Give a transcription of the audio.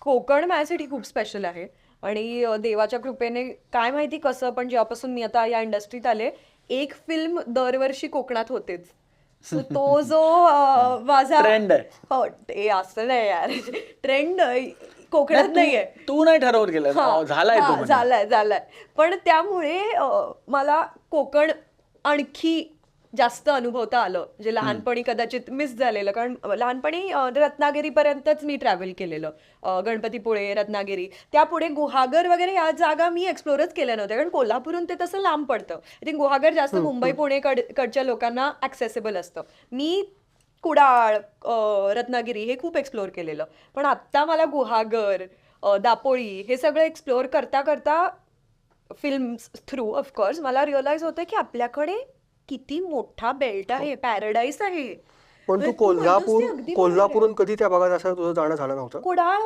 कोकण माझ्यासाठी खूप स्पेशल आहे आणि देवाच्या कृपेने काय माहिती कसं पण जेव्हापासून मी आता या इंडस्ट्रीत आले एक फिल्म दरवर्षी कोकणात होतेच. सो तो जो माझा ट्रेंड आहे. हो ते असं नाही यार ट्रेंड कोकणात नाही, नाहीये. तू नाही ठरवत गेलं हा, झालाय तो हा, म्हणजे. झालाय पण त्यामुळे मला कोकण आणखी जास्त अनुभवता आलं म्हणजे लहानपणी कदाचित मिस झालेलं कारण लहानपणी रत्नागिरीपर्यंतच मी ट्रॅव्हल केलेलं. गणपतीपुळे रत्नागिरी त्यापुढे गुहागर वगैरे या जागा मी एक्सप्लोरच केल्या नव्हत्या कारण कोल्हापूरहून ते तसं लांब पडतं. आय थिंक गुहागर जास्त मुंबई पुणे कडच्या लोकांना ऍक्सेसिबल असतं. मी कुडाळ रत्नागिरी हे खूप एक्सप्लोअर केलेलं पण आत्ता मला गुहागर दापोळी हे सगळं एक्सप्लोअर करता करता फिल्म थ्रू ऑफकोर्स मला रिअलाइज होतं की आपल्याकडे किती मोठा बेल्ट आहे पॅराडाईस आहे. पण तू म्हणजे तू म्हणतोस ते कोल्हापूर अगदी बरोबर आहे. कोल्हापूरहून कधी त्या भागात असं तुझं जाणं झालं नव्हतं? कुडाळ